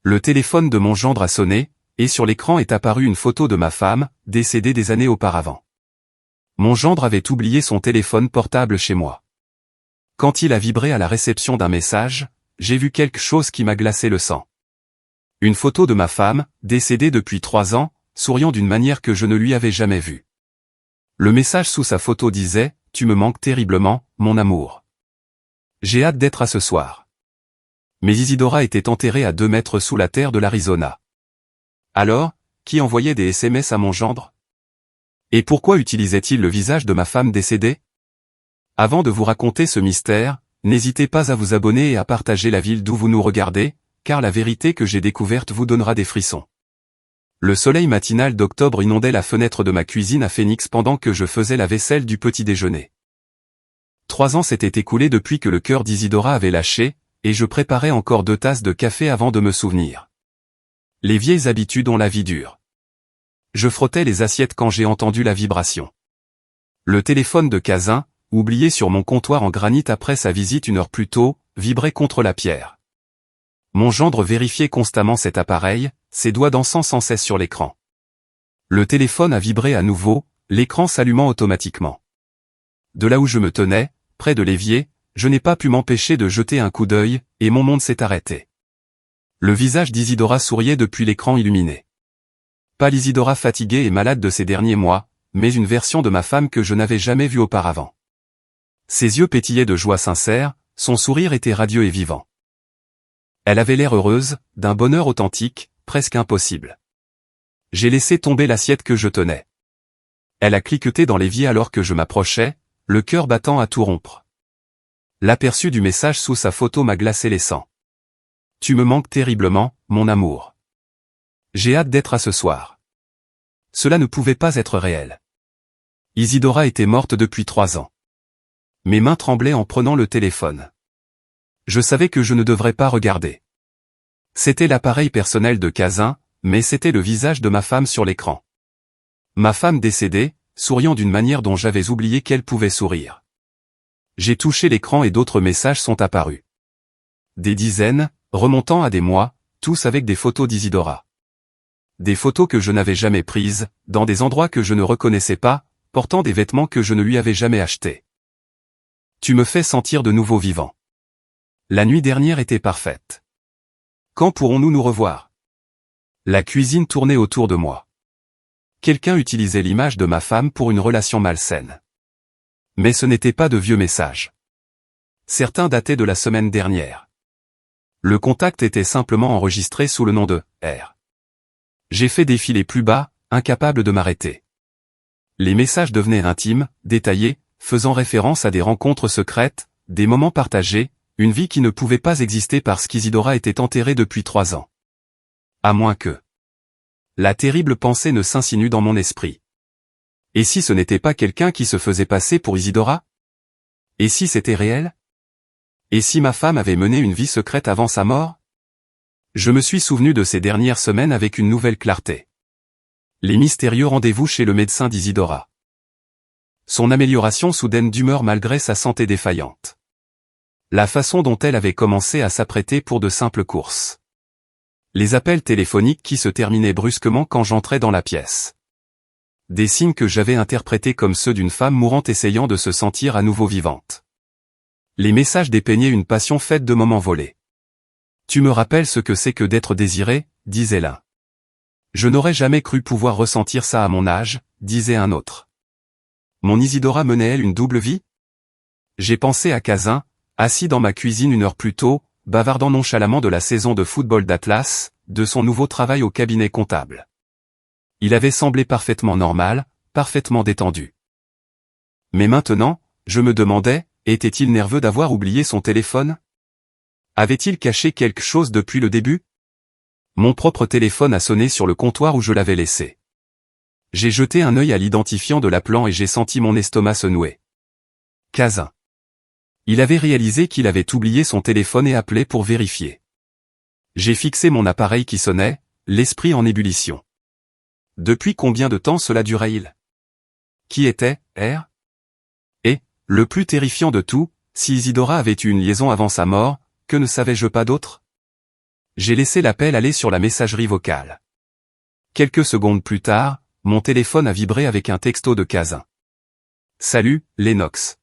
Le téléphone de mon gendre a sonné, et sur l'écran est apparue une photo de ma femme, décédée des années auparavant. Mon gendre avait oublié son téléphone portable chez moi. Quand il a vibré à la réception d'un message, j'ai vu quelque chose qui m'a glacé le sang. Une photo de ma femme, décédée depuis 3 ans, souriant d'une manière que je ne lui avais jamais vue. Le message sous sa photo disait « Tu me manques terriblement, mon amour. J'ai hâte d'être à ce soir. » Mais Isidora était enterrée à 2 mètres sous la terre de l'Arizona. Alors, qui envoyait des SMS à mon gendre? Et pourquoi utilisait-il le visage de ma femme décédée? Avant de vous raconter ce mystère, n'hésitez pas à vous abonner et à partager la ville d'où vous nous regardez, car la vérité que j'ai découverte vous donnera des frissons. Le soleil matinal d'octobre inondait la fenêtre de ma cuisine à Phoenix pendant que je faisais la vaisselle du petit déjeuner. 3 ans s'étaient écoulés depuis que le cœur d'Isidora avait lâché, et je préparais encore 2 tasses de café avant de me souvenir. Les vieilles habitudes ont la vie dure. Je frottais les assiettes quand j'ai entendu la vibration. Le téléphone de Cazin, oublié sur mon comptoir en granit après sa visite 1 heure plus tôt, vibrait contre la pierre. Mon gendre vérifiait constamment cet appareil, ses doigts dansant sans cesse sur l'écran. Le téléphone a vibré à nouveau, l'écran s'allumant automatiquement. De là où je me tenais, près de l'évier, je n'ai pas pu m'empêcher de jeter un coup d'œil, et mon monde s'est arrêté. Le visage d'Isidora souriait depuis l'écran illuminé. Pas l'Isidora fatiguée et malade de ces derniers mois, mais une version de ma femme que je n'avais jamais vue auparavant. Ses yeux pétillaient de joie sincère, son sourire était radieux et vivant. Elle avait l'air heureuse, d'un bonheur authentique, presque impossible. J'ai laissé tomber l'assiette que je tenais. Elle a cliqueté dans l'évier alors que je m'approchais, le cœur battant à tout rompre. L'aperçu du message sous sa photo m'a glacé les sangs. Tu me manques terriblement, mon amour. J'ai hâte d'être à ce soir. Cela ne pouvait pas être réel. Isidora était morte depuis 3 ans. Mes mains tremblaient en prenant le téléphone. Je savais que je ne devrais pas regarder. C'était l'appareil personnel de Cazin, mais c'était le visage de ma femme sur l'écran. Ma femme décédée, souriant d'une manière dont j'avais oublié qu'elle pouvait sourire. J'ai touché l'écran et d'autres messages sont apparus. Des dizaines, remontant à des mois, tous avec des photos d'Isidora. Des photos que je n'avais jamais prises, dans des endroits que je ne reconnaissais pas, portant des vêtements que je ne lui avais jamais achetés. Tu me fais sentir de nouveau vivant. La nuit dernière était parfaite. Quand pourrons-nous nous revoir? La cuisine tournait autour de moi. Quelqu'un utilisait l'image de ma femme pour une relation malsaine. Mais ce n'était pas de vieux messages. Certains dataient de la semaine dernière. Le contact était simplement enregistré sous le nom de « R ». J'ai fait défiler plus bas, incapable de m'arrêter. Les messages devenaient intimes, détaillés, faisant référence à des rencontres secrètes, des moments partagés, une vie qui ne pouvait pas exister parce qu'Isidora était enterrée depuis 3 ans. À moins que... La terrible pensée ne s'insinue dans mon esprit. Et si ce n'était pas quelqu'un qui se faisait passer pour Isidora? Et si c'était réel? Et si ma femme avait mené une vie secrète avant sa mort? Je me suis souvenu de ces dernières semaines avec une nouvelle clarté. Les mystérieux rendez-vous chez le médecin d'Isidora. Son amélioration soudaine d'humeur malgré sa santé défaillante. La façon dont elle avait commencé à s'apprêter pour de simples courses. Les appels téléphoniques qui se terminaient brusquement quand j'entrais dans la pièce. Des signes que j'avais interprétés comme ceux d'une femme mourante essayant de se sentir à nouveau vivante. Les messages dépeignaient une passion faite de moments volés. Tu me rappelles ce que c'est que d'être désiré, disait l'un. Je n'aurais jamais cru pouvoir ressentir ça à mon âge, disait un autre. Mon Isidora menait-elle une double vie? J'ai pensé à Cazin, assis dans ma cuisine 1 heure plus tôt, bavardant nonchalamment de la saison de football d'Atlas, de son nouveau travail au cabinet comptable. Il avait semblé parfaitement normal, parfaitement détendu. Mais maintenant, je me demandais, était-il nerveux d'avoir oublié son téléphone? Avait-il caché quelque chose depuis le début? Mon propre téléphone a sonné sur le comptoir où je l'avais laissé. J'ai jeté un œil à l'identifiant de l'appelant et j'ai senti mon estomac se nouer. Cazin. Il avait réalisé qu'il avait oublié son téléphone et appelé pour vérifier. J'ai fixé mon appareil qui sonnait, l'esprit en ébullition. Depuis combien de temps cela durait-il? Qui était R? Et, le plus terrifiant de tout, si Isidora avait eu une liaison avant sa mort, que ne savais-je pas d'autre? J'ai laissé l'appel aller sur la messagerie vocale. Quelques secondes plus tard, mon téléphone a vibré avec un texto de Kazin. Salut, Lennox.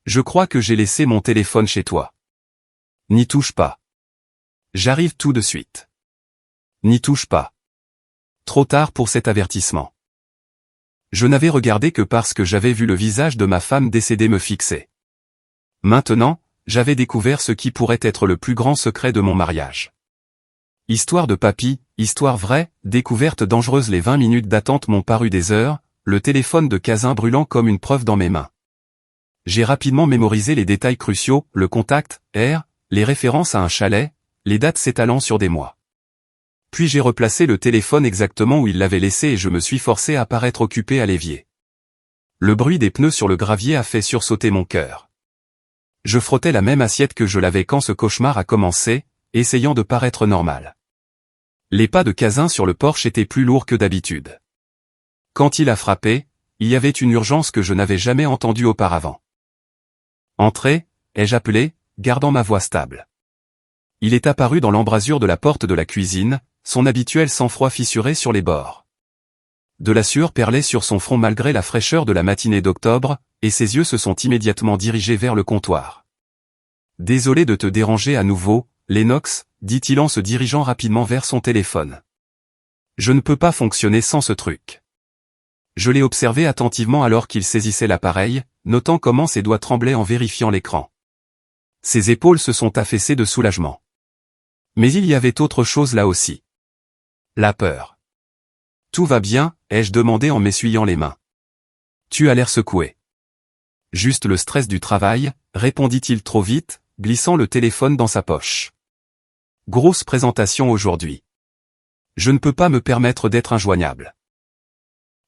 Je crois que j'ai laissé mon téléphone chez toi. N'y touche pas. J'arrive tout de suite. N'y touche pas. Trop tard pour cet avertissement. Je n'avais regardé que parce que j'avais vu le visage de ma femme décédée me fixer. Maintenant, j'avais découvert ce qui pourrait être le plus grand secret de mon mariage. Histoire de papy, histoire vraie, découverte dangereuse. Les 20 minutes d'attente m'ont paru des heures, le téléphone de Kazin brûlant comme une preuve dans mes mains. J'ai rapidement mémorisé les détails cruciaux, le contact, les références à un chalet, les dates s'étalant sur des mois. Puis j'ai replacé le téléphone exactement où il l'avait laissé et je me suis forcé à paraître occupé à l'évier. Le bruit des pneus sur le gravier a fait sursauter mon cœur. Je frottais la même assiette que je l'avais quand ce cauchemar a commencé, essayant de paraître normal. Les pas de Kazin sur le porche étaient plus lourds que d'habitude. Quand il a frappé, il y avait une urgence que je n'avais jamais entendue auparavant. Entrez, ai-je appelé, gardant ma voix stable. Il est apparu dans l'embrasure de la porte de la cuisine, son habituel sang-froid fissuré sur les bords. De la sueur perlait sur son front malgré la fraîcheur de la matinée d'octobre, et ses yeux se sont immédiatement dirigés vers le comptoir. Désolé de te déranger à nouveau, Lennox, dit-il en se dirigeant rapidement vers son téléphone. Je ne peux pas fonctionner sans ce truc. Je l'ai observé attentivement alors qu'il saisissait l'appareil, notant comment ses doigts tremblaient en vérifiant l'écran. Ses épaules se sont affaissées de soulagement. Mais il y avait autre chose là aussi. La peur. Tout va bien, ai-je demandé en m'essuyant les mains. Tu as l'air secoué. Juste le stress du travail, répondit-il trop vite, glissant le téléphone dans sa poche. Grosse présentation aujourd'hui. Je ne peux pas me permettre d'être injoignable.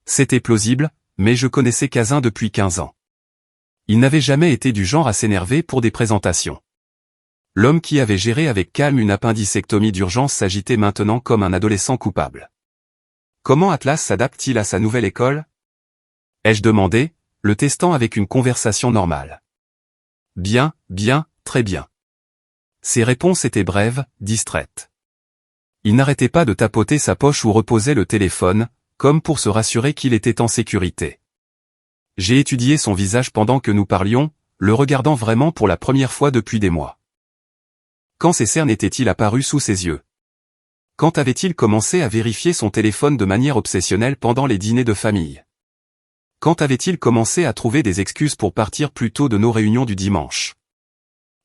C'était plausible, mais je connaissais Kazin depuis 15 ans. Il n'avait jamais été du genre à s'énerver pour des présentations. L'homme qui avait géré avec calme une appendicectomie d'urgence s'agitait maintenant comme un adolescent coupable. Comment Atlas s'adapte-t-il à sa nouvelle école? Ai-je demandé, le testant avec une conversation normale. Bien, très bien. Ses réponses étaient brèves, distraites. Il n'arrêtait pas de tapoter sa poche où reposait le téléphone, comme pour se rassurer qu'il était en sécurité. J'ai étudié son visage pendant que nous parlions, le regardant vraiment pour la première fois depuis des mois. Quand ses cernes étaient-ils apparus sous ses yeux? Quand avait-il commencé à vérifier son téléphone de manière obsessionnelle pendant les dîners de famille? Quand avait-il commencé à trouver des excuses pour partir plus tôt de nos réunions du dimanche?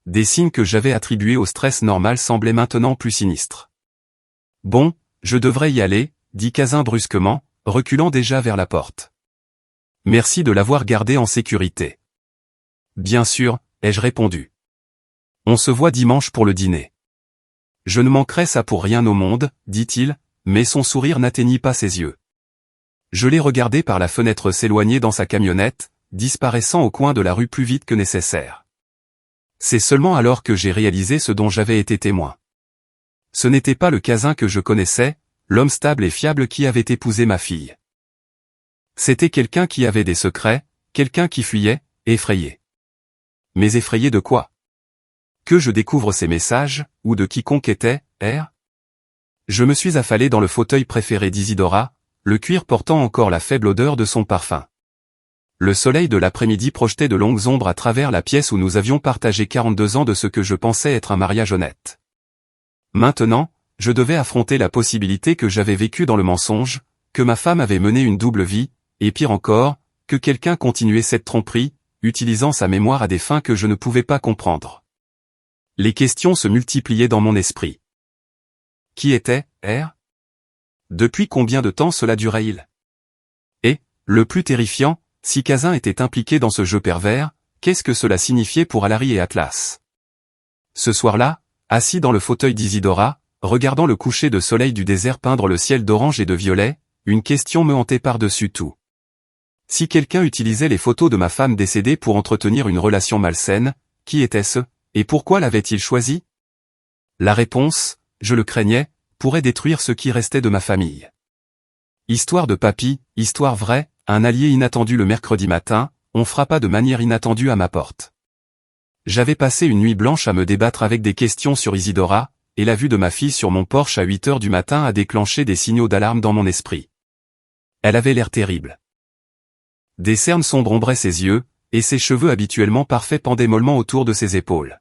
Des signes que j'avais attribués au stress normal semblaient maintenant plus sinistres. Bon, je devrais y aller, dit Kazin brusquement, reculant déjà vers la porte. Merci de l'avoir gardé en sécurité. Bien sûr, ai-je répondu. On se voit dimanche pour le dîner. Je ne manquerai ça pour rien au monde, dit-il, mais son sourire n'atteignit pas ses yeux. Je l'ai regardé par la fenêtre s'éloigner dans sa camionnette, disparaissant au coin de la rue plus vite que nécessaire. C'est seulement alors que j'ai réalisé ce dont j'avais été témoin. Ce n'était pas le Kazin que je connaissais, l'homme stable et fiable qui avait épousé ma fille. C'était quelqu'un qui avait des secrets, quelqu'un qui fuyait, effrayé. Mais effrayé de quoi? Que je découvre ces messages, ou de quiconque était, Je me suis affalé dans le fauteuil préféré d'Isidora, le cuir portant encore la faible odeur de son parfum. Le soleil de l'après-midi projetait de longues ombres à travers la pièce où nous avions partagé 42 ans de ce que je pensais être un mariage honnête. Maintenant, je devais affronter la possibilité que j'avais vécu dans le mensonge, que ma femme avait mené une double vie, et pire encore, que quelqu'un continuait cette tromperie, utilisant sa mémoire à des fins que je ne pouvais pas comprendre. Les questions se multipliaient dans mon esprit. Qui était, Depuis combien de temps cela durait-il? Et, le plus terrifiant, si Kazin était impliqué dans ce jeu pervers, qu'est-ce que cela signifiait pour Alary et Atlas? Ce soir-là, assis dans le fauteuil d'Isidora, regardant le coucher de soleil du désert peindre le ciel d'orange et de violet, une question me hantait par-dessus tout. Si quelqu'un utilisait les photos de ma femme décédée pour entretenir une relation malsaine, qui était-ce, et pourquoi l'avait-il choisi? La réponse, je le craignais, pourrait détruire ce qui restait de ma famille. Histoire de papy, histoire vraie, un allié inattendu le mercredi matin, on frappa de manière inattendue à ma porte. J'avais passé une nuit blanche à me débattre avec des questions sur Isidora, et la vue de ma fille sur mon porche à 8 heures du matin a déclenché des signaux d'alarme dans mon esprit. Elle avait l'air terrible. Des cernes sombres ombraient ses yeux, et ses cheveux habituellement parfaits pendaient mollement autour de ses épaules.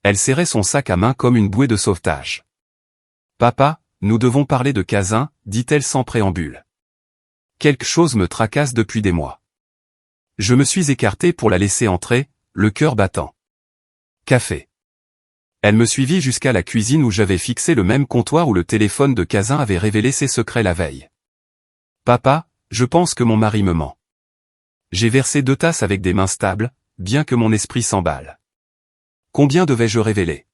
Elle serrait son sac à main comme une bouée de sauvetage. « Papa, nous devons parler de Kazan, dit-elle sans préambule. Quelque chose me tracasse depuis des mois. » Je me suis écarté pour la laisser entrer, le cœur battant. Café. Elle me suivit jusqu'à la cuisine où j'avais fixé le même comptoir où le téléphone de Kazan avait révélé ses secrets la veille. « Papa, je pense que mon mari me ment. » J'ai versé 2 tasses avec des mains stables, bien que mon esprit s'emballe. Combien devais-je révéler?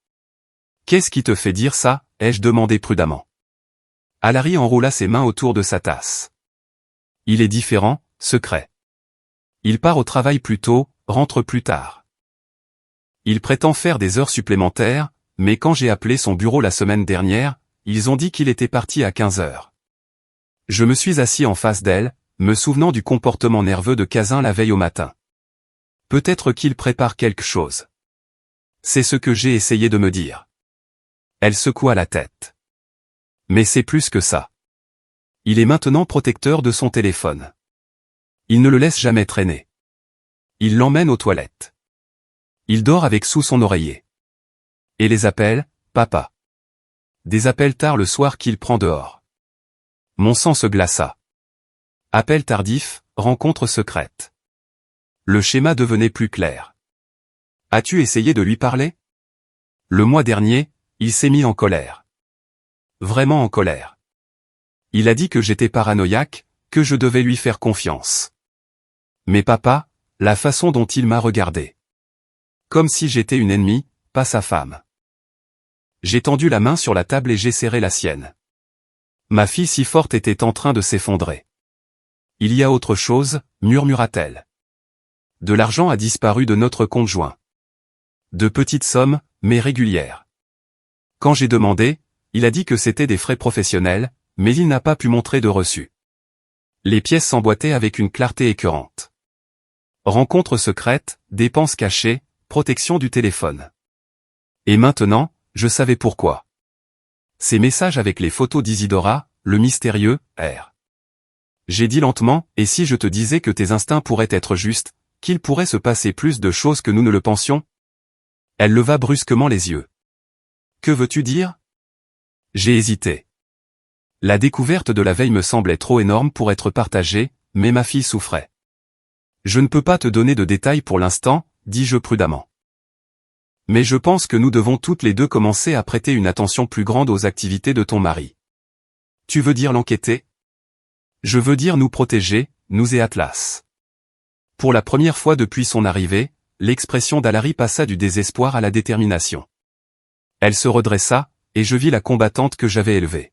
Qu'est-ce qui te fait dire ça? Ai-je demandé prudemment. Alary enroula ses mains autour de sa tasse. Il est différent, secret. Il part au travail plus tôt, rentre plus tard. Il prétend faire des heures supplémentaires, mais quand j'ai appelé son bureau la semaine dernière, ils ont dit qu'il était parti à 15 heures. Je me suis assis en face d'elle, me souvenant du comportement nerveux de Kazan la veille au matin. Peut-être qu'il prépare quelque chose. C'est ce que j'ai essayé de me dire. Elle secoua la tête. Mais c'est plus que ça. Il est maintenant protecteur de son téléphone. Il ne le laisse jamais traîner. Il l'emmène aux toilettes. Il dort avec sous son oreiller. Et les appels, papa. Des appels tard le soir qu'il prend dehors. Mon sang se glaça. Appel tardif, rencontre secrète. Le schéma devenait plus clair. As-tu essayé de lui parler? Le mois dernier, il s'est mis en colère. Vraiment en colère. Il a dit que j'étais paranoïaque, que je devais lui faire confiance. Mais papa, la façon dont il m'a regardé. Comme si j'étais une ennemie, pas sa femme. J'ai tendu la main sur la table et j'ai serré la sienne. Ma fille si forte était en train de s'effondrer. Il y a autre chose, murmura-t-elle. De l'argent a disparu de notre compte joint. De petites sommes, mais régulières. Quand j'ai demandé, il a dit que c'était des frais professionnels, mais il n'a pas pu montrer de reçu. Les pièces s'emboîtaient avec une clarté écœurante. Rencontre secrète, dépenses cachées, protection du téléphone. Et maintenant, je savais pourquoi. Ces messages avec les photos d'Isidora, le mystérieux, R. J'ai dit lentement, et si je te disais que tes instincts pourraient être justes, qu'il pourrait se passer plus de choses que nous ne le pensions? Elle leva brusquement les yeux. Que veux-tu dire? J'ai hésité. La découverte de la veille me semblait trop énorme pour être partagée, mais ma fille souffrait. Je ne peux pas te donner de détails pour l'instant, dis-je prudemment. Mais je pense que nous devons toutes les deux commencer à prêter une attention plus grande aux activités de ton mari. Tu veux dire l'enquêter? Je veux dire nous protéger, nous et Atlas. Pour la première fois depuis son arrivée, l'expression d'Alary passa du désespoir à la détermination. Elle se redressa, et je vis la combattante que j'avais élevée.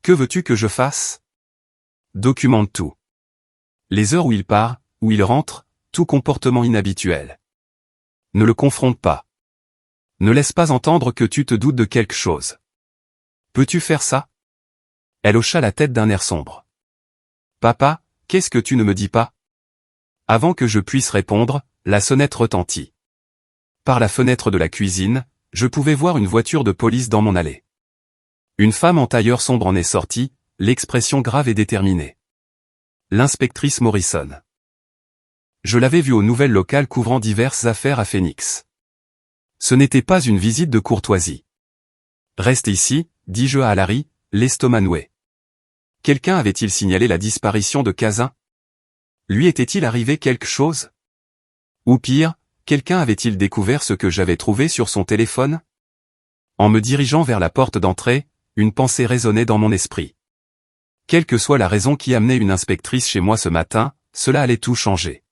Que veux-tu que je fasse? Documente tout. Les heures où il part, où il rentre, tout comportement inhabituel. Ne le confronte pas. Ne laisse pas entendre que tu te doutes de quelque chose. Peux-tu faire ça? Elle hocha la tête d'un air sombre. Papa, qu'est-ce que tu ne me dis pas? Avant que je puisse répondre, la sonnette retentit. Par la fenêtre de la cuisine, je pouvais voir une voiture de police dans mon allée. Une femme en tailleur sombre en est sortie, l'expression grave et déterminée. L'inspectrice Morrison. Je l'avais vue aux nouvelles locales couvrant diverses affaires à Phoenix. Ce n'était pas une visite de courtoisie. Reste ici, dis-je à Alary, l'estomac noué. Quelqu'un avait-il signalé la disparition de Kazan? Lui était-il arrivé quelque chose? Ou pire, quelqu'un avait-il découvert ce que j'avais trouvé sur son téléphone? En me dirigeant vers la porte d'entrée, une pensée résonnait dans mon esprit. Quelle que soit la raison qui amenait une inspectrice chez moi ce matin, cela allait tout changer.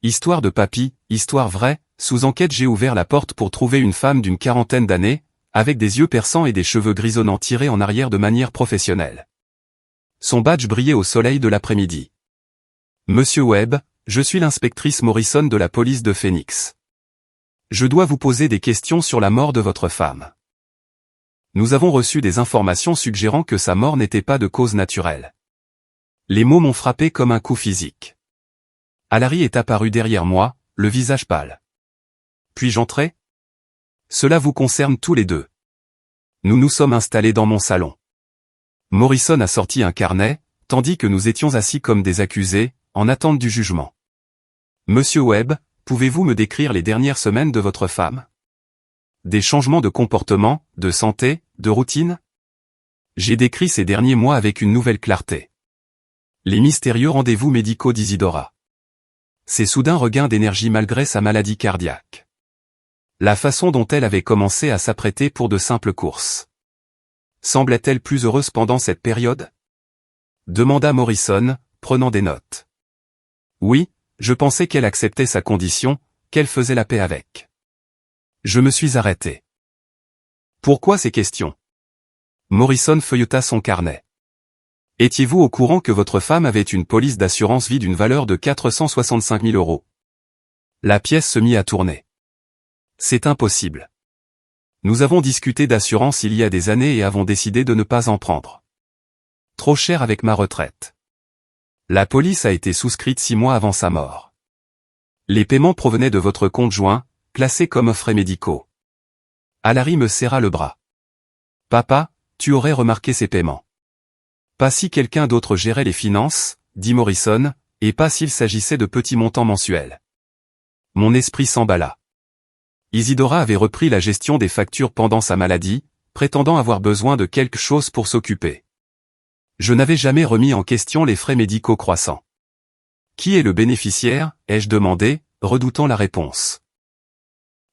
Histoire de papy, histoire vraie, sous enquête j'ai ouvert la porte pour trouver une femme d'une 40aine d'années, avec des yeux perçants et des cheveux grisonnants tirés en arrière de manière professionnelle. Son badge brillait au soleil de l'après-midi. Monsieur Webb, je suis l'inspectrice Morrison de la police de Phoenix. Je dois vous poser des questions sur la mort de votre femme. Nous avons reçu des informations suggérant que sa mort n'était pas de cause naturelle. Les mots m'ont frappé comme un coup physique. Alary est apparu derrière moi, le visage pâle. Puis-je entrer? Cela vous concerne tous les deux. Nous nous sommes installés dans mon salon. Morrison a sorti un carnet, tandis que nous étions assis comme des accusés, en attente du jugement. Monsieur Webb, pouvez-vous me décrire les dernières semaines de votre femme? Des changements de comportement, de santé, de routine? J'ai décrit ces derniers mois avec une nouvelle clarté. Les mystérieux rendez-vous médicaux d'Isidora. Ses soudains regains d'énergie malgré sa maladie cardiaque. La façon dont elle avait commencé à s'apprêter pour de simples courses. Semblait-elle plus heureuse pendant cette période? Demanda Morrison, prenant des notes. Oui, je pensais qu'elle acceptait sa condition, qu'elle faisait la paix avec. Je me suis arrêté. Pourquoi ces questions? Morrison feuilleta son carnet. Étiez-vous au courant que votre femme avait une police d'assurance vie d'une valeur de 465 000 €? La pièce se mit à tourner. C'est impossible. Nous avons discuté d'assurance il y a des années et avons décidé de ne pas en prendre. Trop cher avec ma retraite. La police a été souscrite 6 mois avant sa mort. Les paiements provenaient de votre compte joint, classé comme frais médicaux. Alary me serra le bras. Papa, tu aurais remarqué ces paiements. Pas si quelqu'un d'autre gérait les finances, dit Morrison, et pas s'il s'agissait de petits montants mensuels. Mon esprit s'emballa. Isidora avait repris la gestion des factures pendant sa maladie, prétendant avoir besoin de quelque chose pour s'occuper. Je n'avais jamais remis en question les frais médicaux croissants. Qui est le bénéficiaire, ai-je demandé, redoutant la réponse.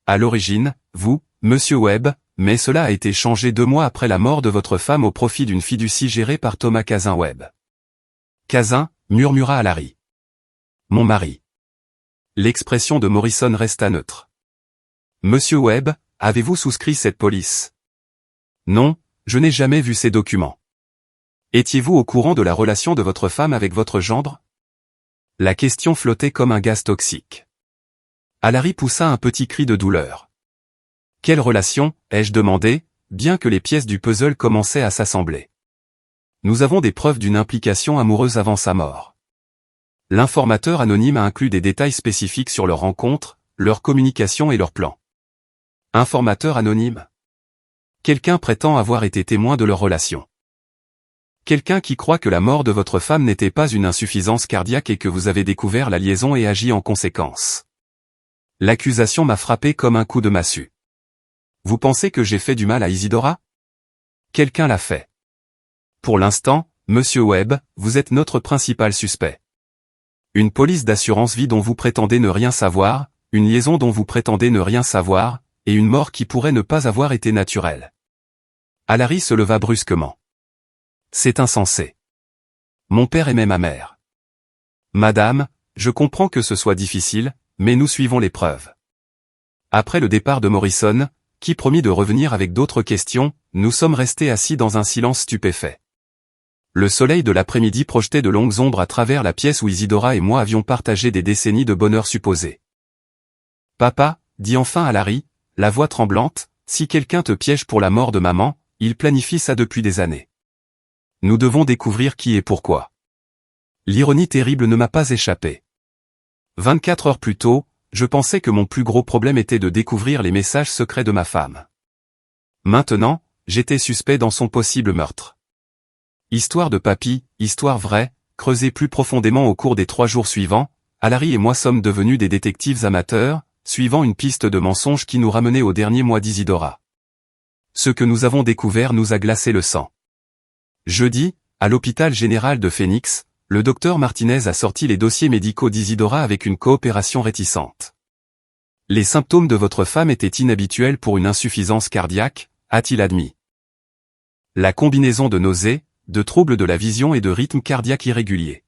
À l'origine, vous, Monsieur Webb, mais cela a été changé 2 mois après la mort de votre femme au profit d'une fiducie gérée par Thomas Cazin Webb. Cazin, murmura Alary. Mon mari. L'expression de Morrison resta neutre. Monsieur Webb, avez-vous souscrit cette police? Non, je n'ai jamais vu ces documents. Étiez-vous au courant de la relation de votre femme avec votre gendre? La question flottait comme un gaz toxique. Alary poussa un petit cri de douleur. Quelle relation, ai-je demandé, bien que les pièces du puzzle commençaient à s'assembler. Nous avons des preuves d'une implication amoureuse avant sa mort. L'informateur anonyme a inclus des détails spécifiques sur leur rencontre, leur communication et leur plan. Informateur anonyme. Quelqu'un prétend avoir été témoin de leur relation. Quelqu'un qui croit que la mort de votre femme n'était pas une insuffisance cardiaque et que vous avez découvert la liaison et agi en conséquence. L'accusation m'a frappé comme un coup de massue. Vous pensez que j'ai fait du mal à Isidora? Quelqu'un l'a fait. Pour l'instant, Monsieur Webb, vous êtes notre principal suspect. Une police d'assurance vie dont vous prétendez ne rien savoir, une liaison dont vous prétendez ne rien savoir, et une mort qui pourrait ne pas avoir été naturelle. Alary se leva brusquement. C'est insensé. Mon père aimait ma mère. Madame, je comprends que ce soit difficile, mais nous suivons les preuves. Après le départ de Morrison, qui promit de revenir avec d'autres questions, nous sommes restés assis dans un silence stupéfait. Le soleil de l'après-midi projetait de longues ombres à travers la pièce où Isidora et moi avions partagé des décennies de bonheur supposé. Papa, dit enfin Alary, la voix tremblante, si quelqu'un te piège pour la mort de maman, il planifie ça depuis des années. Nous devons découvrir qui et pourquoi. L'ironie terrible ne m'a pas échappé. 24 heures plus tôt, je pensais que mon plus gros problème était de découvrir les messages secrets de ma femme. Maintenant, j'étais suspect dans son possible meurtre. Histoire de papy, histoire vraie, creusée plus profondément au cours des 3 jours suivants, Alary et moi sommes devenus des détectives amateurs, suivant une piste de mensonges qui nous ramenait au dernier mois d'Isidora. Ce que nous avons découvert nous a glacé le sang. Jeudi, à l'hôpital général de Phoenix, le docteur Martinez a sorti les dossiers médicaux d'Isidora avec une coopération réticente. Les symptômes de votre femme étaient inhabituels pour une insuffisance cardiaque, a-t-il admis. La combinaison de nausées, de troubles de la vision et de rythme cardiaque irrégulier.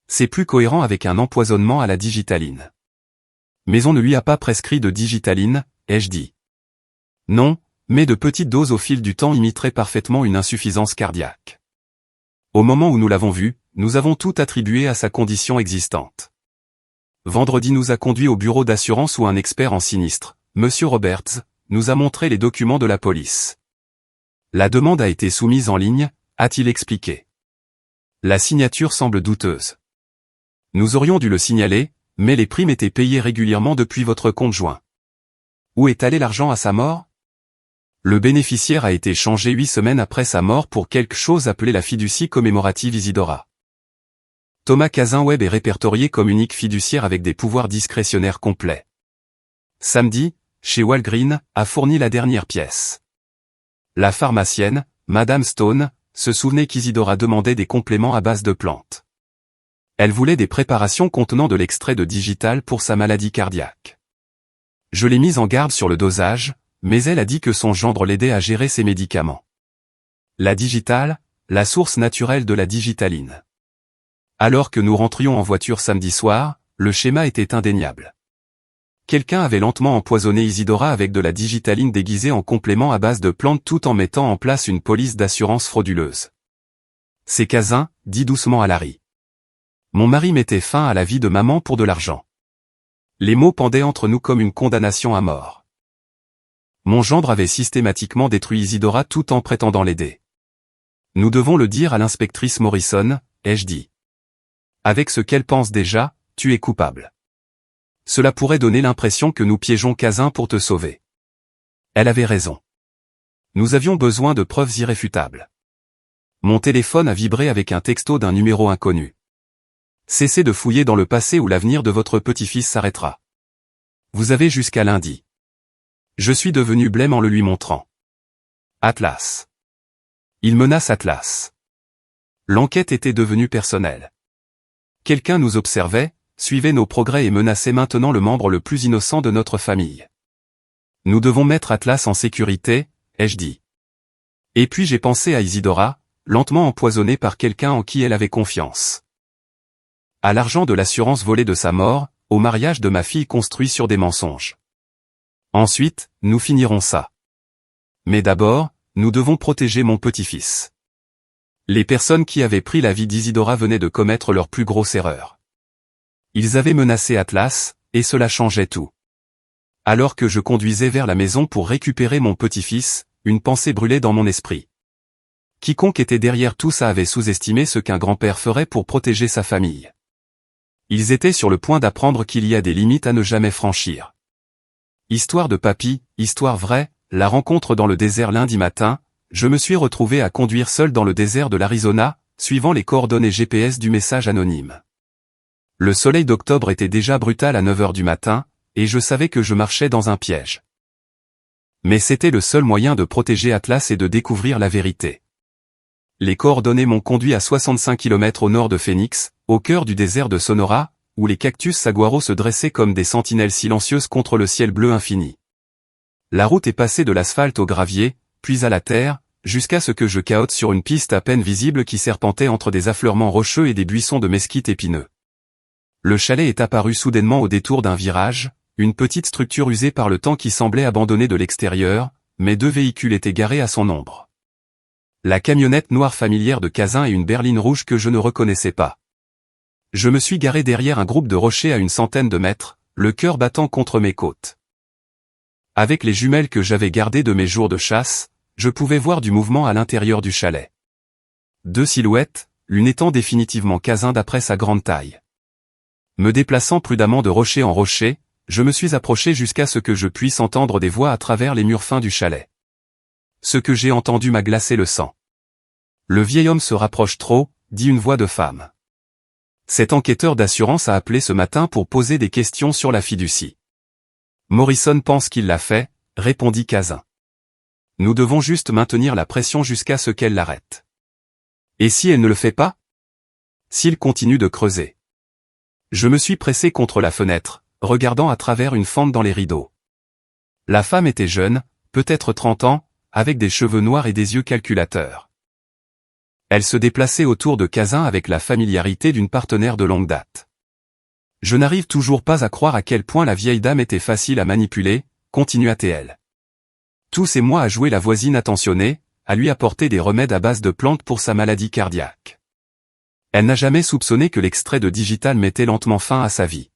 C'est plus cohérent avec un empoisonnement à la digitaline. Mais on ne lui a pas prescrit de digitaline, ai-je dit. Non, mais de petites doses au fil du temps imiteraient parfaitement une insuffisance cardiaque. Au moment où nous l'avons vu, nous avons tout attribué à sa condition existante. Vendredi nous a conduit au bureau d'assurance où un expert en sinistre, Monsieur Roberts, nous a montré les documents de la police. La demande a été soumise en ligne, a-t-il expliqué. La signature semble douteuse. Nous aurions dû le signaler, mais les primes étaient payées régulièrement depuis votre compte joint. Où est allé l'argent à sa mort? Le bénéficiaire a été changé 8 semaines après sa mort pour quelque chose appelé la fiducie commémorative Isidora. Thomas Cazin-Webb est répertorié comme unique fiduciaire avec des pouvoirs discrétionnaires complets. Samedi, chez Walgreen, a fourni la dernière pièce. La pharmacienne, Madame Stone, se souvenait qu'Isidora demandait des compléments à base de plantes. Elle voulait des préparations contenant de l'extrait de digital pour sa maladie cardiaque. Je l'ai mise en garde sur le dosage, mais elle a dit que son gendre l'aidait à gérer ses médicaments. La digital, la source naturelle de la digitaline. Alors que nous rentrions en voiture samedi soir, le schéma était indéniable. Quelqu'un avait lentement empoisonné Isidora avec de la digitaline déguisée en complément à base de plantes tout en mettant en place une police d'assurance frauduleuse. C'est Cazin, dit doucement à Larry. Mon mari mettait fin à la vie de maman pour de l'argent. Les mots pendaient entre nous comme une condamnation à mort. Mon gendre avait systématiquement détruit Isidora tout en prétendant l'aider. Nous devons le dire à l'inspectrice Morrison, ai-je dit. Avec ce qu'elle pense déjà, tu es coupable. Cela pourrait donner l'impression que nous piégeons Cazin pour te sauver. Elle avait raison. Nous avions besoin de preuves irréfutables. Mon téléphone a vibré avec un texto d'un numéro inconnu. Cessez de fouiller dans le passé où l'avenir de votre petit-fils s'arrêtera. Vous avez jusqu'à lundi. Je suis devenu blême en le lui montrant. Atlas. Il menace Atlas. L'enquête était devenue personnelle. Quelqu'un nous observait, suivait nos progrès et menaçait maintenant le membre le plus innocent de notre famille. Nous devons mettre Atlas en sécurité, ai-je dit. Et puis j'ai pensé à Isidora, lentement empoisonnée par quelqu'un en qui elle avait confiance. À l'argent de l'assurance volée de sa mort, au mariage de ma fille construit sur des mensonges. Ensuite, nous finirons ça. Mais d'abord, nous devons protéger mon petit-fils. Les personnes qui avaient pris la vie d'Isidora venaient de commettre leur plus grosse erreur. Ils avaient menacé Atlas, et cela changeait tout. Alors que je conduisais vers la maison pour récupérer mon petit-fils, une pensée brûlait dans mon esprit. Quiconque était derrière tout ça avait sous-estimé ce qu'un grand-père ferait pour protéger sa famille. Ils étaient sur le point d'apprendre qu'il y a des limites à ne jamais franchir. Histoire de papy, histoire vraie, la rencontre dans le désert lundi matin, je me suis retrouvé à conduire seul dans le désert de l'Arizona, suivant les coordonnées GPS du message anonyme. Le soleil d'octobre était déjà brutal à 9 heures du matin, et je savais que je marchais dans un piège. Mais c'était le seul moyen de protéger Atlas et de découvrir la vérité. Les coordonnées m'ont conduit à 65 km au nord de Phoenix, au cœur du désert de Sonora, où les cactus saguaro se dressaient comme des sentinelles silencieuses contre le ciel bleu infini. La route est passée de l'asphalte au gravier, puis à la terre, jusqu'à ce que je cahote sur une piste à peine visible qui serpentait entre des affleurements rocheux et des buissons de mesquite épineux. Le chalet est apparu soudainement au détour d'un virage, une petite structure usée par le temps qui semblait abandonnée de l'extérieur, mais 2 véhicules étaient garés à son ombre. La camionnette noire familière de Cazin et une berline rouge que je ne reconnaissais pas. Je me suis garé derrière un groupe de rochers à une centaine de mètres, le cœur battant contre mes côtes. Avec les jumelles que j'avais gardées de mes jours de chasse, je pouvais voir du mouvement à l'intérieur du chalet. 2 silhouettes, l'une étant définitivement Cazin d'après sa grande taille. Me déplaçant prudemment de rocher en rocher, je me suis approché jusqu'à ce que je puisse entendre des voix à travers les murs fins du chalet. Ce que j'ai entendu m'a glacé le sang. Le vieil homme se rapproche trop, dit une voix de femme. Cet enquêteur d'assurance a appelé ce matin pour poser des questions sur la fiducie. Morrison pense qu'il l'a fait, répondit Cazin. Nous devons juste maintenir la pression jusqu'à ce qu'elle l'arrête. Et si elle ne le fait pas? S'il continue de creuser. Je me suis pressé contre la fenêtre, regardant à travers une fente dans les rideaux. La femme était jeune, peut-être 30 ans, avec des cheveux noirs et des yeux calculateurs. Elle se déplaçait autour de Cazin avec la familiarité d'une partenaire de longue date. Je n'arrive toujours pas à croire à quel point la vieille dame était facile à manipuler, continua-t-elle. Tous ces mois à jouer la voisine attentionnée, à lui apporter des remèdes à base de plantes pour sa maladie cardiaque. Elle n'a jamais soupçonné que l'extrait de digital mettait lentement fin à sa vie.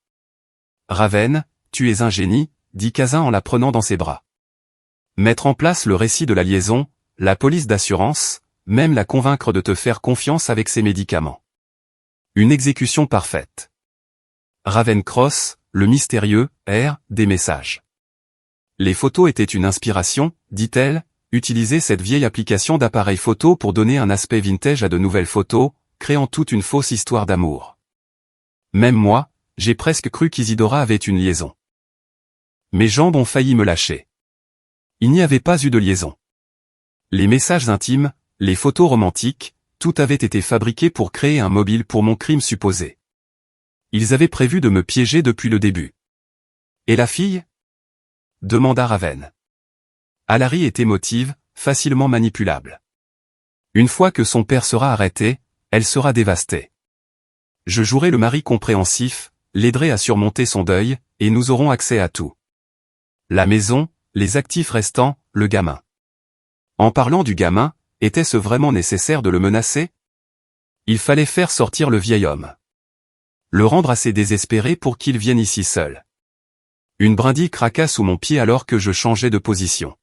Raven, tu es un génie, dit Cazin en la prenant dans ses bras. Mettre en place le récit de la liaison, la police d'assurance, même la convaincre de te faire confiance avec ses médicaments. Une exécution parfaite. Raven Cross, le mystérieux, des messages. Les photos étaient une inspiration, dit-elle, utilisez cette vieille application d'appareil photo pour donner un aspect vintage à de nouvelles photos, créant toute une fausse histoire d'amour. Même moi, j'ai presque cru qu'Isidora avait une liaison. Mes jambes ont failli me lâcher. Il n'y avait pas eu de liaison. Les messages intimes, les photos romantiques, tout avait été fabriqué pour créer un mobile pour mon crime supposé. Ils avaient prévu de me piéger depuis le début. Et la fille ? Demanda Raven. Alary est émotive, facilement manipulable. Une fois que son père sera arrêté, elle sera dévastée. Je jouerai le mari compréhensif, l'aiderai à surmonter son deuil, et nous aurons accès à tout. La maison, les actifs restants, le gamin. En parlant du gamin, était-ce vraiment nécessaire de le menacer ? Il fallait faire sortir le vieil homme. Le rendre assez désespéré pour qu'il vienne ici seul. Une brindille craqua sous mon pied alors que je changeais de position.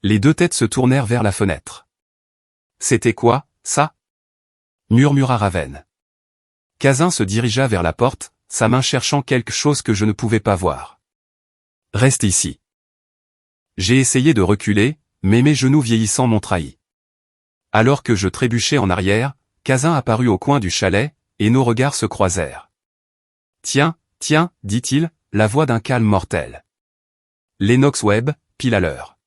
Les deux têtes se tournèrent vers la fenêtre. « C'était quoi, ça ?» murmura Raven. Kazan se dirigea vers la porte, sa main cherchant quelque chose que je ne pouvais pas voir. « Reste ici. » J'ai essayé de reculer, mais mes genoux vieillissants m'ont trahi. Alors que je trébuchais en arrière, Kazan apparut au coin du chalet, et nos regards se croisèrent. « Tiens, tiens, dit-il, la voix d'un calme mortel. Lennox Webb, pile à l'heure. »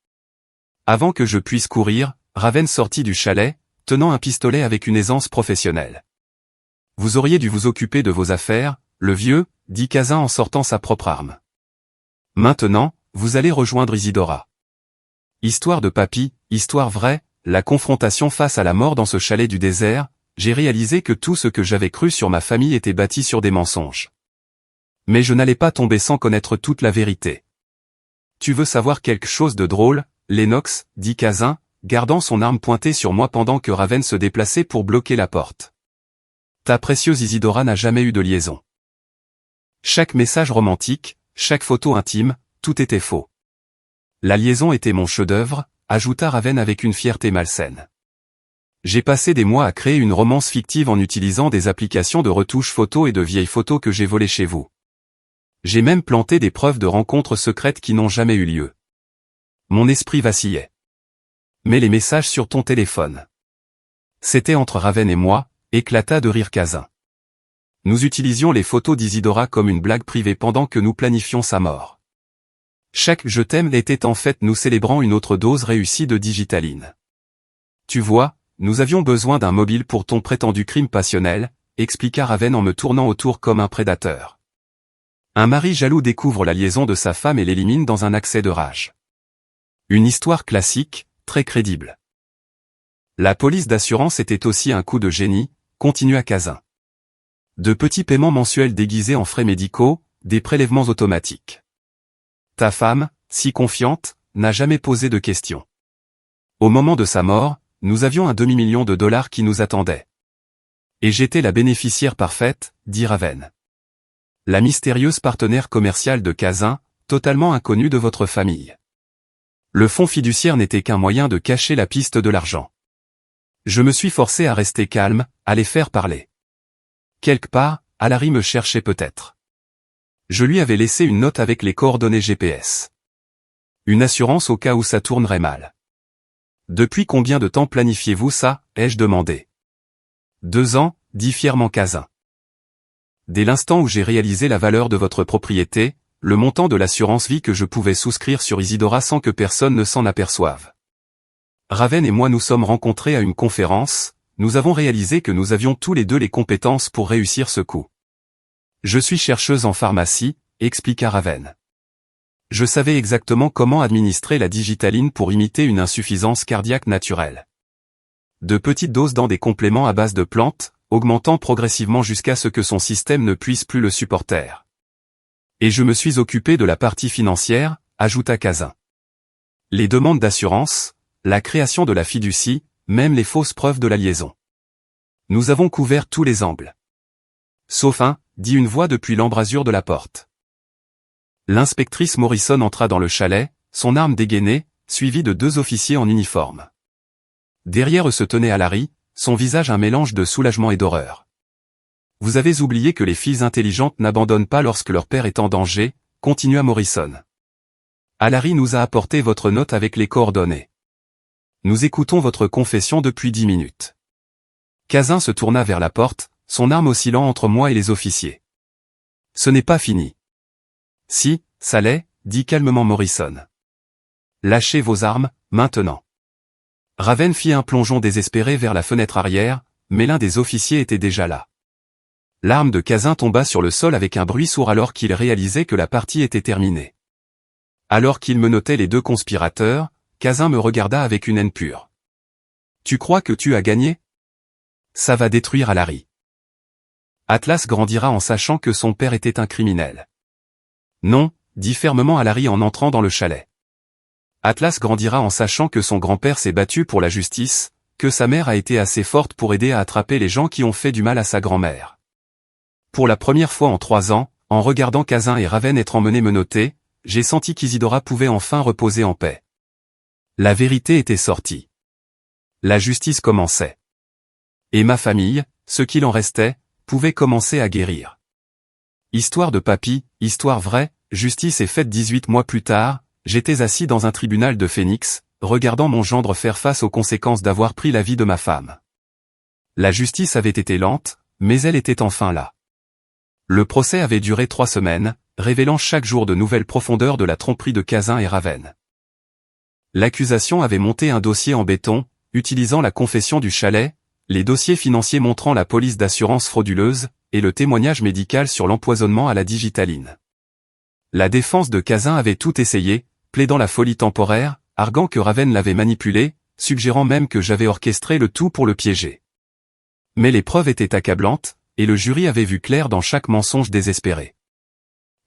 Avant que je puisse courir, Raven sortit du chalet, tenant un pistolet avec une aisance professionnelle. « Vous auriez dû vous occuper de vos affaires, le vieux, dit Kazan en sortant sa propre arme. Maintenant, vous allez rejoindre Isidora. Histoire de papy, histoire vraie, la confrontation face à la mort dans ce chalet du désert, j'ai réalisé que tout ce que j'avais cru sur ma famille était bâti sur des mensonges. Mais je n'allais pas tomber sans connaître toute la vérité. Tu veux savoir quelque chose de drôle, Lennox, dit Kazan, gardant son arme pointée sur moi pendant que Raven se déplaçait pour bloquer la porte. Ta précieuse Isidora n'a jamais eu de liaison. Chaque message romantique, chaque photo intime, tout était faux. La liaison était mon chef-d'œuvre, ajouta Raven avec une fierté malsaine. J'ai passé des mois à créer une romance fictive en utilisant des applications de retouche photos et de vieilles photos que j'ai volées chez vous. J'ai même planté des preuves de rencontres secrètes qui n'ont jamais eu lieu. Mon esprit vacillait. Mais les messages sur ton téléphone. C'était entre Raven et moi, éclata de rire Kazan. Nous utilisions les photos d'Isidora comme une blague privée pendant que nous planifions sa mort. Chaque « je t'aime » était en fait nous célébrant une autre dose réussie de digitaline. Tu vois, nous avions besoin d'un mobile pour ton prétendu crime passionnel, expliqua Raven en me tournant autour comme un prédateur. Un mari jaloux découvre la liaison de sa femme et l'élimine dans un accès de rage. Une histoire classique, très crédible. La police d'assurance était aussi un coup de génie, continua Kazan. De petits paiements mensuels déguisés en frais médicaux, des prélèvements automatiques. Ta femme, si confiante, n'a jamais posé de questions. Au moment de sa mort, nous avions un demi-million de dollars qui nous attendait. Et j'étais la bénéficiaire parfaite, dit Raven. La mystérieuse partenaire commerciale de Kazan, totalement inconnue de votre famille. Le fonds fiduciaire n'était qu'un moyen de cacher la piste de l'argent. Je me suis forcé à rester calme, à les faire parler. Quelque part, Alary me cherchait peut-être. Je lui avais laissé une note avec les coordonnées GPS. Une assurance au cas où ça tournerait mal. Depuis combien de temps planifiez-vous ça, ai-je demandé. 2 ans, dit fièrement Kazan. Dès l'instant où j'ai réalisé la valeur de votre propriété, le montant de l'assurance vie que je pouvais souscrire sur Isidora sans que personne ne s'en aperçoive. Raven et moi nous sommes rencontrés à une conférence, nous avons réalisé que nous avions tous les deux les compétences pour réussir ce coup. Je suis chercheuse en pharmacie, expliqua Raven. Je savais exactement comment administrer la digitaline pour imiter une insuffisance cardiaque naturelle. De petites doses dans des compléments à base de plantes, augmentant progressivement jusqu'à ce que son système ne puisse plus le supporter. Et je me suis occupé de la partie financière, ajouta Kazan. Les demandes d'assurance, la création de la fiducie, même les fausses preuves de la liaison. Nous avons couvert tous les angles. Sauf un, dit une voix depuis l'embrasure de la porte. L'inspectrice Morrison entra dans le chalet, son arme dégainée, suivie de 2 officiers en uniforme. Derrière eux se tenait Alary, son visage un mélange de soulagement et d'horreur. Vous avez oublié que les filles intelligentes n'abandonnent pas lorsque leur père est en danger, continua Morrison. Alary nous a apporté votre note avec les coordonnées. Nous écoutons votre confession depuis 10 minutes. Cazin se tourna vers la porte, son arme oscillant entre moi et les officiers. Ce n'est pas fini. Si, ça l'est, dit calmement Morrison. Lâchez vos armes, maintenant. Raven fit un plongeon désespéré vers la fenêtre arrière, mais l'un des officiers était déjà là. L'arme de Cazin tomba sur le sol avec un bruit sourd alors qu'il réalisait que la partie était terminée. Alors qu'il menottait les deux conspirateurs, Cazin me regarda avec une haine pure. Tu crois que tu as gagné? Ça va détruire Alary. Atlas grandira en sachant que son père était un criminel. Non, dit fermement Alary en entrant dans le chalet. Atlas grandira en sachant que son grand-père s'est battu pour la justice, que sa mère a été assez forte pour aider à attraper les gens qui ont fait du mal à sa grand-mère. Pour la première fois en 3 ans, en regardant Cazin et Raven être emmenés menottés, j'ai senti qu'Isidora pouvait enfin reposer en paix. La vérité était sortie. La justice commençait. Et ma famille, ce qu'il en restait, pouvait commencer à guérir. Histoire de papy, histoire vraie, justice est faite 18 mois plus tard, j'étais assis dans un tribunal de Phoenix, regardant mon gendre faire face aux conséquences d'avoir pris la vie de ma femme. La justice avait été lente, mais elle était enfin là. Le procès avait duré 3 semaines, révélant chaque jour de nouvelles profondeurs de la tromperie de Cazin et Raven. L'accusation avait monté un dossier en béton, utilisant la confession du chalet, les dossiers financiers montrant la police d'assurance frauduleuse, et le témoignage médical sur l'empoisonnement à la digitaline. La défense de Cazin avait tout essayé, plaidant la folie temporaire, arguant que Raven l'avait manipulé, suggérant même que j'avais orchestré le tout pour le piéger. Mais les preuves étaient accablantes, et le jury avait vu clair dans chaque mensonge désespéré.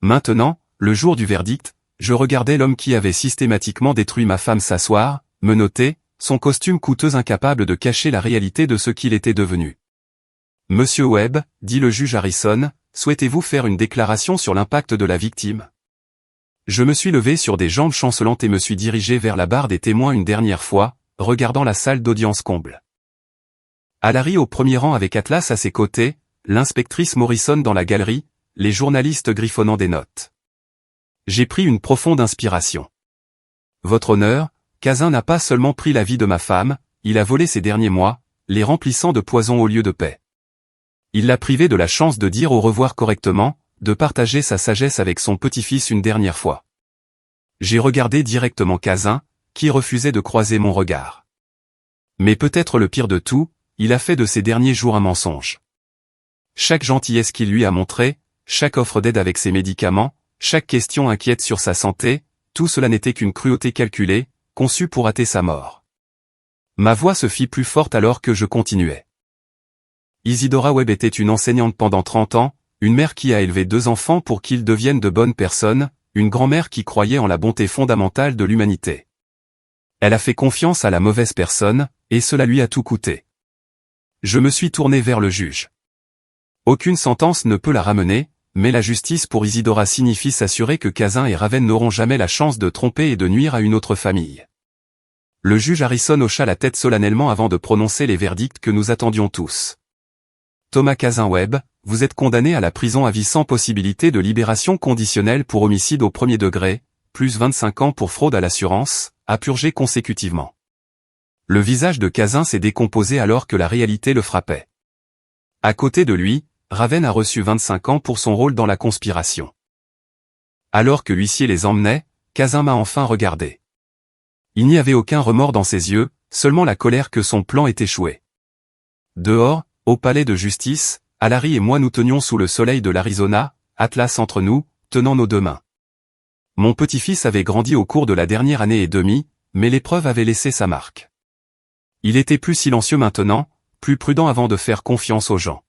Maintenant, le jour du verdict, je regardais l'homme qui avait systématiquement détruit ma femme s'asseoir, menotté, son costume coûteux incapable de cacher la réalité de ce qu'il était devenu. « Monsieur Webb, dit le juge Harrison, souhaitez-vous faire une déclaration sur l'impact de la victime ?» Je me suis levé sur des jambes chancelantes et me suis dirigé vers la barre des témoins une dernière fois, regardant la salle d'audience comble. Alary au premier rang avec Atlas à ses côtés, l'inspectrice Morrison dans la galerie, les journalistes griffonnant des notes. J'ai pris une profonde inspiration. Votre honneur, Cazin n'a pas seulement pris la vie de ma femme, il a volé ces derniers mois, les remplissant de poison au lieu de paix. Il l'a privé de la chance de dire au revoir correctement, de partager sa sagesse avec son petit-fils une dernière fois. J'ai regardé directement Cazin, qui refusait de croiser mon regard. Mais peut-être le pire de tout, il a fait de ces derniers jours un mensonge. Chaque gentillesse qu'il lui a montrée, chaque offre d'aide avec ses médicaments, chaque question inquiète sur sa santé, tout cela n'était qu'une cruauté calculée, conçue pour hâter sa mort. Ma voix se fit plus forte alors que je continuais. Isidora Webb était une enseignante pendant 30 ans, une mère qui a élevé 2 enfants pour qu'ils deviennent de bonnes personnes, une grand-mère qui croyait en la bonté fondamentale de l'humanité. Elle a fait confiance à la mauvaise personne, et cela lui a tout coûté. Je me suis tourné vers le juge. Aucune sentence ne peut la ramener, mais la justice pour Isidora signifie s'assurer que Cazin et Raven n'auront jamais la chance de tromper et de nuire à une autre famille. Le juge Harrison hocha la tête solennellement avant de prononcer les verdicts que nous attendions tous. Thomas Cazin Webb, vous êtes condamné à la prison à vie sans possibilité de libération conditionnelle pour homicide au premier degré, plus 25 ans pour fraude à l'assurance, à purger consécutivement. Le visage de Cazin s'est décomposé alors que la réalité le frappait. À côté de lui, Raven a reçu 25 ans pour son rôle dans la conspiration. Alors que l'huissier les emmenait, Cazin m'a enfin regardé. Il n'y avait aucun remords dans ses yeux, seulement la colère que son plan ait échoué. Dehors, au palais de justice, Alary et moi nous tenions sous le soleil de l'Arizona, Atlas entre nous, tenant nos 2 mains. Mon petit-fils avait grandi au cours de la dernière année et demie, mais l'épreuve avait laissé sa marque. Il était plus silencieux maintenant, plus prudent avant de faire confiance aux gens.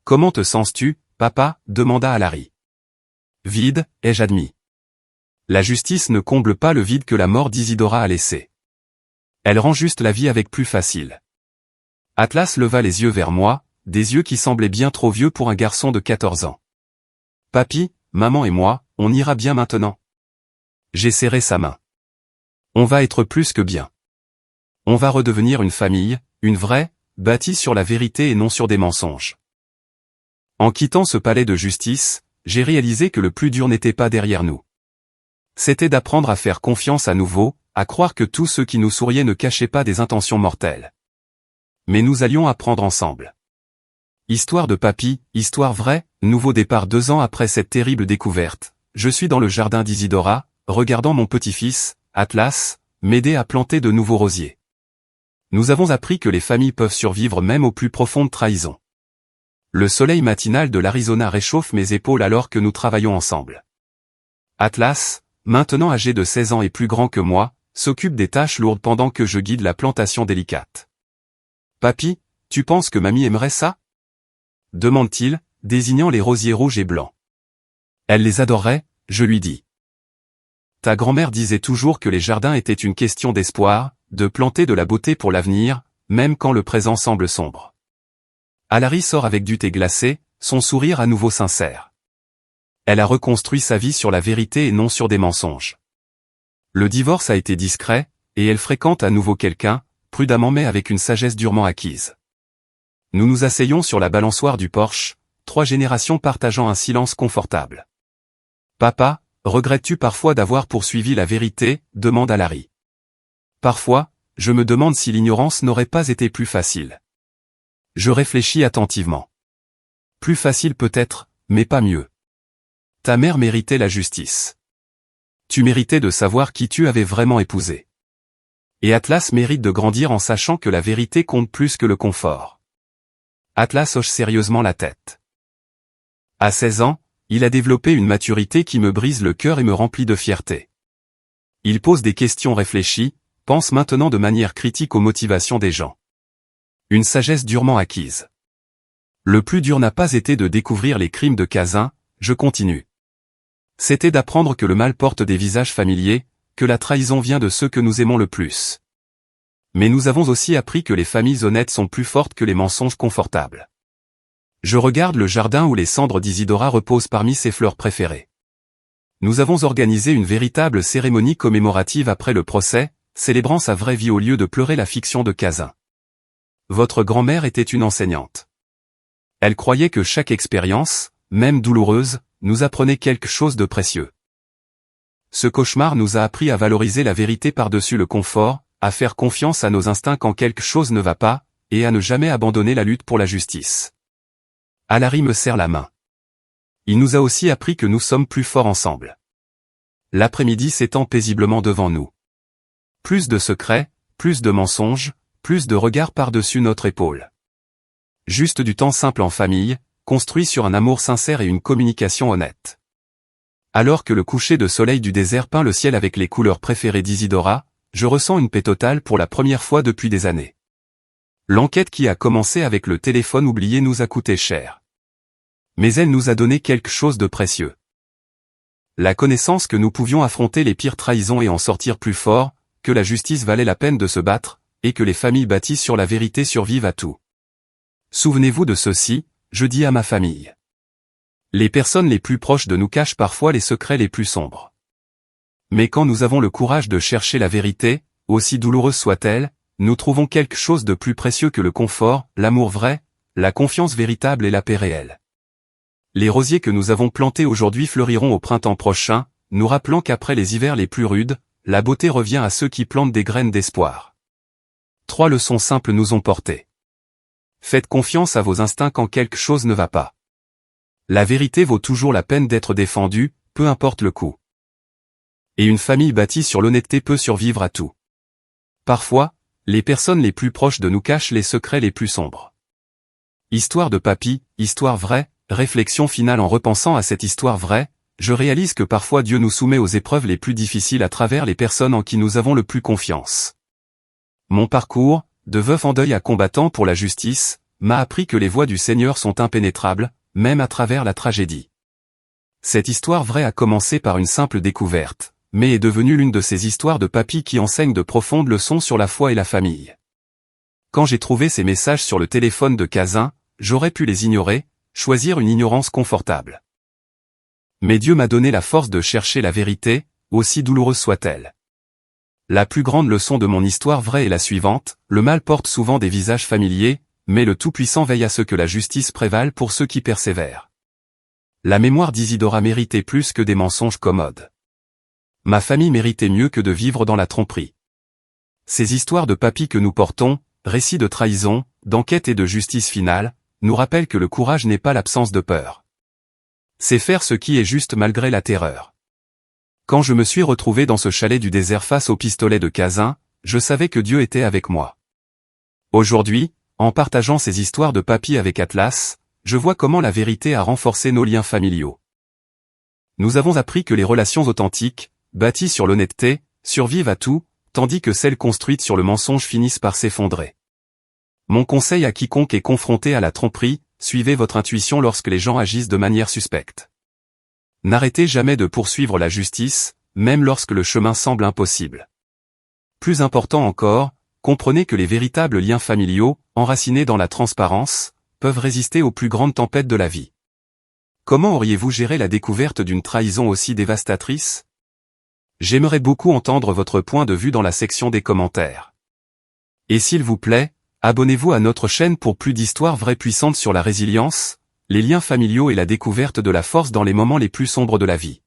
« Comment te sens-tu, papa » demanda Alary. « Vide, ai-je admis. La justice ne comble pas le vide que la mort d'Isidora a laissé. Elle rend juste la vie avec plus facile. » Atlas leva les yeux vers moi, des yeux qui semblaient bien trop vieux pour un garçon de 14 ans. « Papy, maman et moi, on ira bien maintenant. » J'ai serré sa main. « On va être plus que bien. On va redevenir une famille, une vraie, bâtie sur la vérité et non sur des mensonges. » En quittant ce palais de justice, j'ai réalisé que le plus dur n'était pas derrière nous. C'était d'apprendre à faire confiance à nouveau, à croire que tous ceux qui nous souriaient ne cachaient pas des intentions mortelles. Mais nous allions apprendre ensemble. Histoire de papy, histoire vraie, nouveau départ 2 ans après cette terrible découverte. Je suis dans le jardin d'Isidora, regardant mon petit-fils, Atlas, m'aider à planter de nouveaux rosiers. Nous avons appris que les familles peuvent survivre même aux plus profondes trahisons. Le soleil matinal de l'Arizona réchauffe mes épaules alors que nous travaillons ensemble. Atlas, maintenant âgé de 16 ans et plus grand que moi, s'occupe des tâches lourdes pendant que je guide la plantation délicate. Papy, tu penses que mamie aimerait ça? Demande-t-il, désignant les rosiers rouges et blancs. Elle les adorerait, je lui dis. Ta grand-mère disait toujours que les jardins étaient une question d'espoir, de planter de la beauté pour l'avenir, même quand le présent semble sombre. Alary sort avec du thé glacé, son sourire à nouveau sincère. Elle a reconstruit sa vie sur la vérité et non sur des mensonges. Le divorce a été discret, et elle fréquente à nouveau quelqu'un, prudemment mais avec une sagesse durement acquise. Nous nous asseyons sur la balançoire du porche, 3 générations partageant un silence confortable. Papa, regrettes-tu parfois d'avoir poursuivi la vérité? Demande Alary. Parfois, je me demande si l'ignorance n'aurait pas été plus facile. Je réfléchis attentivement. Plus facile peut-être, mais pas mieux. Ta mère méritait la justice. Tu méritais de savoir qui tu avais vraiment épousé. Et Atlas mérite de grandir en sachant que la vérité compte plus que le confort. Atlas hoche sérieusement la tête. À 16 ans, il a développé une maturité qui me brise le cœur et me remplit de fierté. Il pose des questions réfléchies, pense maintenant de manière critique aux motivations des gens. Une sagesse durement acquise. Le plus dur n'a pas été de découvrir les crimes de Cazin, je continue. C'était d'apprendre que le mal porte des visages familiers, que la trahison vient de ceux que nous aimons le plus. Mais nous avons aussi appris que les familles honnêtes sont plus fortes que les mensonges confortables. Je regarde le jardin où les cendres d'Isidora reposent parmi ses fleurs préférées. Nous avons organisé une véritable cérémonie commémorative après le procès, célébrant sa vraie vie au lieu de pleurer la fiction de Cazin. Votre grand-mère était une enseignante. Elle croyait que chaque expérience, même douloureuse, nous apprenait quelque chose de précieux. Ce cauchemar nous a appris à valoriser la vérité par-dessus le confort, à faire confiance à nos instincts quand quelque chose ne va pas, et à ne jamais abandonner la lutte pour la justice. Alary me serre la main. Il nous a aussi appris que nous sommes plus forts ensemble. L'après-midi s'étend paisiblement devant nous. Plus de secrets, plus de mensonges, plus de regards par-dessus notre épaule. Juste du temps simple en famille, construit sur un amour sincère et une communication honnête. Alors que le coucher de soleil du désert peint le ciel avec les couleurs préférées d'Isidora, je ressens une paix totale pour la première fois depuis des années. L'enquête qui a commencé avec le téléphone oublié nous a coûté cher. Mais elle nous a donné quelque chose de précieux. La connaissance que nous pouvions affronter les pires trahisons et en sortir plus forts, que la justice valait la peine de se battre, et que les familles bâties sur la vérité survivent à tout. Souvenez-vous de ceci, je dis à ma famille. Les personnes les plus proches de nous cachent parfois les secrets les plus sombres. Mais quand nous avons le courage de chercher la vérité, aussi douloureuse soit-elle, nous trouvons quelque chose de plus précieux que le confort, l'amour vrai, la confiance véritable et la paix réelle. Les rosiers que nous avons plantés aujourd'hui fleuriront au printemps prochain, nous rappelant qu'après les hivers les plus rudes, la beauté revient à ceux qui plantent des graines d'espoir. 3 leçons simples nous ont portés. Faites confiance à vos instincts quand quelque chose ne va pas. La vérité vaut toujours la peine d'être défendue, peu importe le coût. Et une famille bâtie sur l'honnêteté peut survivre à tout. Parfois, les personnes les plus proches de nous cachent les secrets les plus sombres. Histoire de papy, histoire vraie, réflexion finale en repensant à cette histoire vraie, je réalise que parfois Dieu nous soumet aux épreuves les plus difficiles à travers les personnes en qui nous avons le plus confiance. Mon parcours, de veuf en deuil à combattant pour la justice, m'a appris que les voies du Seigneur sont impénétrables, même à travers la tragédie. Cette histoire vraie a commencé par une simple découverte, mais est devenue l'une de ces histoires de papy qui enseignent de profondes leçons sur la foi et la famille. Quand j'ai trouvé ces messages sur le téléphone de Cazin, j'aurais pu les ignorer, choisir une ignorance confortable. Mais Dieu m'a donné la force de chercher la vérité, aussi douloureuse soit-elle. La plus grande leçon de mon histoire vraie est la suivante, le mal porte souvent des visages familiers, mais le Tout-Puissant veille à ce que la justice prévale pour ceux qui persévèrent. La mémoire d'Isidora méritait plus que des mensonges commodes. Ma famille méritait mieux que de vivre dans la tromperie. Ces histoires de papy que nous portons, récits de trahison, d'enquête et de justice finale, nous rappellent que le courage n'est pas l'absence de peur. C'est faire ce qui est juste malgré la terreur. Quand je me suis retrouvé dans ce chalet du désert face au pistolet de Cazin, je savais que Dieu était avec moi. Aujourd'hui, en partageant ces histoires de papy avec Atlas, je vois comment la vérité a renforcé nos liens familiaux. Nous avons appris que les relations authentiques, bâties sur l'honnêteté, survivent à tout, tandis que celles construites sur le mensonge finissent par s'effondrer. Mon conseil à quiconque est confronté à la tromperie, suivez votre intuition lorsque les gens agissent de manière suspecte. N'arrêtez jamais de poursuivre la justice, même lorsque le chemin semble impossible. Plus important encore, comprenez que les véritables liens familiaux, enracinés dans la transparence, peuvent résister aux plus grandes tempêtes de la vie. Comment auriez-vous géré la découverte d'une trahison aussi dévastatrice? J'aimerais beaucoup entendre votre point de vue dans la section des commentaires. Et s'il vous plaît, abonnez-vous à notre chaîne pour plus d'histoires vraies puissantes sur la résilience, les liens familiaux et la découverte de la force dans les moments les plus sombres de la vie.